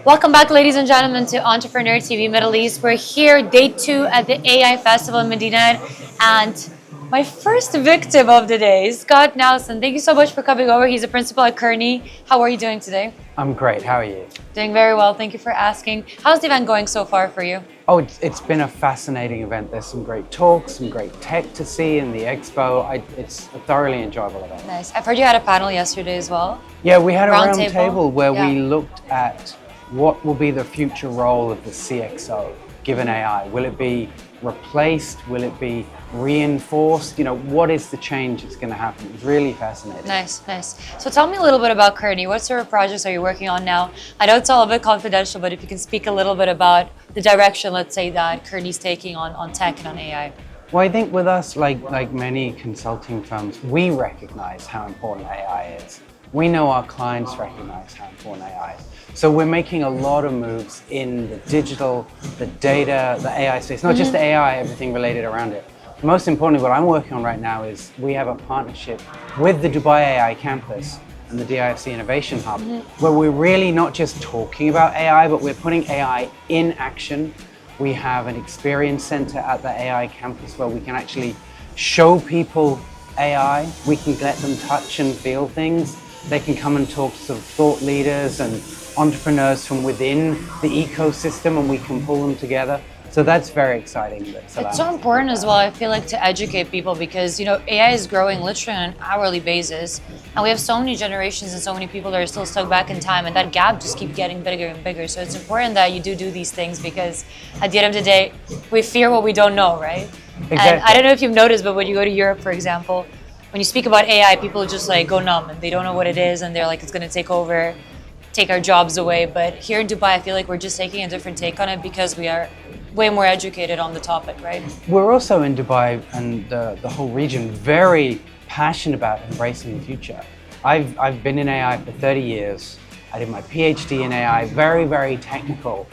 Welcome back, ladies and gentlemen, to Entrepreneur TV Middle East. We're here, day 2 at the AI Festival in Medina, and my first victim of the day is Scott Nowson. Thank you so much for coming over. He's a principal at Kearney. How are you doing today? I'm great. How are you? Doing very well. Thank you for asking. How's the event going so far for you? Oh, it's been a fascinating event. There's some great talks, some great tech to see in the expo. It's a thoroughly enjoyable event. Nice. I've heard you had a panel yesterday as well. Yeah, we had a round Roundtable? table where Yeah. we looked at what will be the future role of the CXO given AI. Will it be replaced? Will it be reinforced? What is the change that's going to happen? It's really fascinating. Nice. So tell me a little bit about Kearney. What sort of projects are you working on now? I know it's all a bit confidential, but if you can speak a little bit about the direction, let's say, that Kearney's taking on tech and on AI. Well, I think with us, like many consulting firms, we recognize how important AI is. We know our clients recognize how important AI is. So we're making a lot of moves in the digital, the data, the AI space, not just the AI, everything related around it. Most importantly, what I'm working on right now is we have a partnership with the Dubai AI campus and the DIFC Innovation Hub, where we're really not just talking about AI, but we're putting AI in action. We have an experience center at the AI campus where we can actually show people AI. We can let them touch and feel things. They can come and talk to sort of thought leaders and entrepreneurs from within the ecosystem, and we can pull them together. So that's very exciting. It's so important as well, I feel like, to educate people because, AI is growing literally on an hourly basis. And we have so many generations and so many people that are still stuck back in time, and that gap just keeps getting bigger and bigger. So it's important that you do these things because at the end of the day, we fear what we don't know, right? Exactly. And I don't know if you've noticed, but when you go to Europe, for example, when you speak about AI, people just go numb and they don't know what it is, and they're like, it's going to take our jobs away. But here in Dubai, I feel like we're just taking a different take on it because we are way more educated on the topic, right? We're also in Dubai and the whole region very passionate about embracing the future. I've been in AI for 30 years. I did my PhD in AI, very, very technical.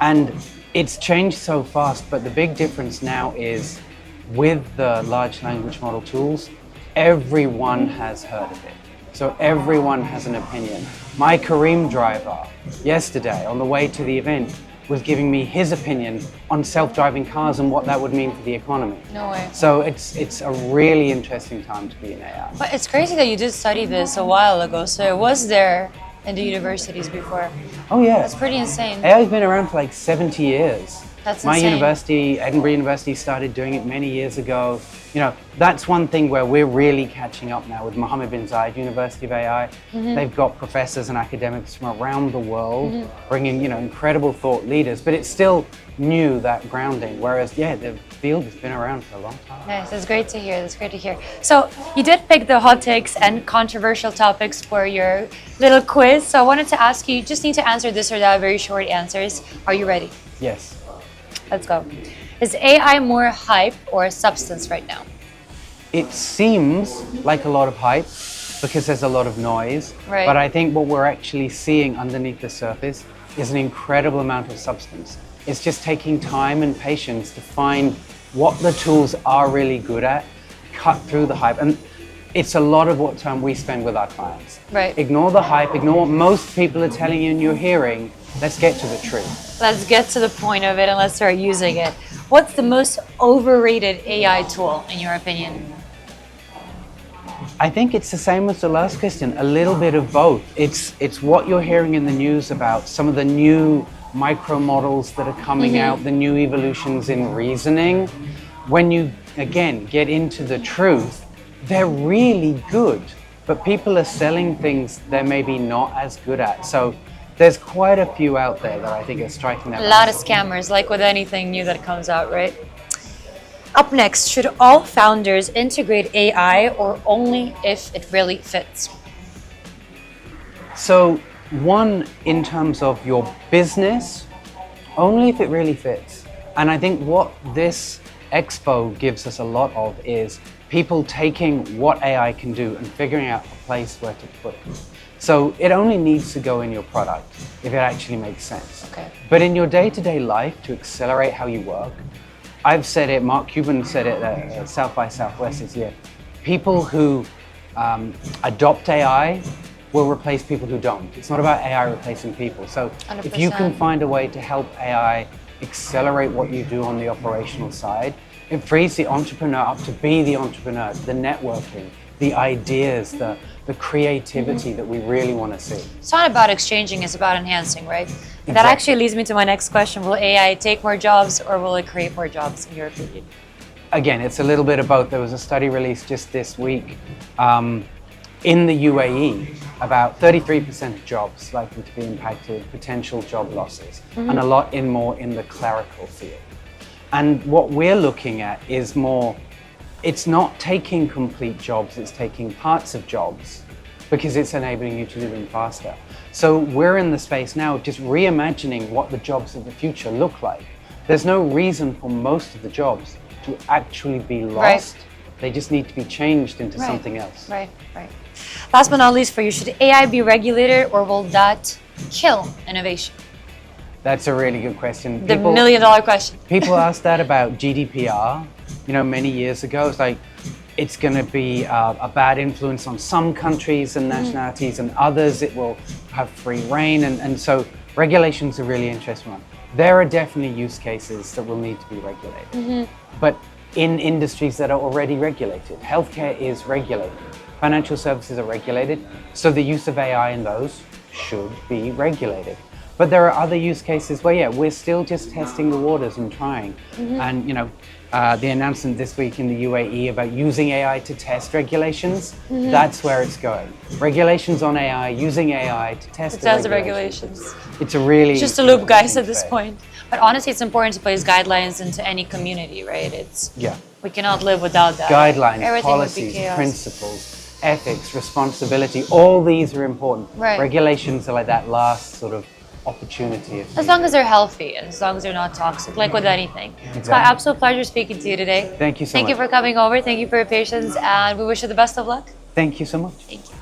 And it's changed so fast, but the big difference now is with the large language model tools, everyone has heard of it. So everyone has an opinion. My Kareem driver yesterday on the way to the event was giving me his opinion on self-driving cars and what that would mean for the economy. No way. So it's a really interesting time to be in AI. But it's crazy that you did study this a while ago. So it was there in the universities before. Oh yeah. That's pretty insane. AI's been around for like 70 years. That's My insane. university, Edinburgh University, started doing it many years ago. That's one thing where we're really catching up now with Mohammed bin Zayed University of AI. They've got professors and academics from around the world bringing, incredible thought leaders, but it's still new, that grounding. Whereas, the field has been around for a long time. Nice, that's great to hear. So you did pick the hot takes and controversial topics for your little quiz. So I wanted to ask you just need to answer this or that, very short answers. Are you ready? Yes. Let's go. Is AI more hype or substance right now? It seems like a lot of hype because there's a lot of noise. Right. But I think what we're actually seeing underneath the surface is an incredible amount of substance. It's just taking time and patience to find what the tools are really good at, cut through the hype. And it's a lot of what time we spend with our clients. Right. Ignore the hype, ignore what most people are telling you and you're hearing. Let's get to the truth. Let's get to the point of it and let's start using it. What's the most overrated AI tool in your opinion? I think it's the same as the last question, a little bit of both. It's what you're hearing in the news about some of the new micro models that are coming out, the new evolutions in reasoning. When you, again, get into the truth, they're really good, but people are selling things they're maybe not as good at. So there's quite a few out there that I think are striking that A lot of balance. scammers, like with anything new that comes out, right? Up next, should all founders integrate AI or only if it really fits? So one, in terms of your business, only if it really fits. And I think what this expo gives us a lot of is people taking what AI can do and figuring out a place where to put it. So it only needs to go in your product if it actually makes sense. Okay. But in your day-to-day life, to accelerate how you work, I've said it, Mark Cuban said it at South by Southwest this year, people who adopt AI will replace people who don't. It's not about AI replacing people. So if you can 100%. find a way to help AI accelerate what you do on the operational side, it frees the entrepreneur up to be the entrepreneur, the networking, the ideas, the creativity that we really want to see. It's not about exchanging, it's about enhancing, right? That Exactly. actually leads me to my next question. Will AI take more jobs or will it create more jobs, in your opinion? Again, it's a little bit of both. There was a study released just this week in the UAE, about 33% of jobs likely to be impacted, potential job losses, and a lot more in the clerical field. And what we're looking at is more, it's not taking complete jobs, it's taking parts of jobs because it's enabling you to do them faster. So we're in the space now of just reimagining what the jobs of the future look like. There's no reason for most of the jobs to actually be lost. Right. They just need to be changed into something else. Right. Last but not least for you, should AI be regulated or will that kill innovation? That's a really good question. The million-dollar question. People asked that about GDPR, many years ago. It's like, it's going to be a bad influence on some countries and nationalities, and others it will have free reign. And so regulation's a really interesting one. There are definitely use cases that will need to be regulated. But in industries that are already regulated, healthcare is regulated, financial services are regulated, so the use of AI in those should be regulated. But there are other use cases where, we're still just testing the waters and trying. And, the announcement this week in the UAE about using AI to test regulations, that's where it's going. Regulations on AI, using AI to test the regulations. It's a really... It's just a loop, guys, at this point. But honestly, it's important to place guidelines into any community, right? We cannot live without that. Guidelines, Everything policies, would be chaos. principles, ethics, responsibility, all these are important. Right. Regulations are like that last sort of opportunity. As long as they're healthy, as long as they're not toxic, like with anything. Exactly. It's my absolute pleasure speaking to you today. Thank you so much. Thank you for coming over. Thank you for your patience, and we wish you the best of luck. Thank you so much. Thank you.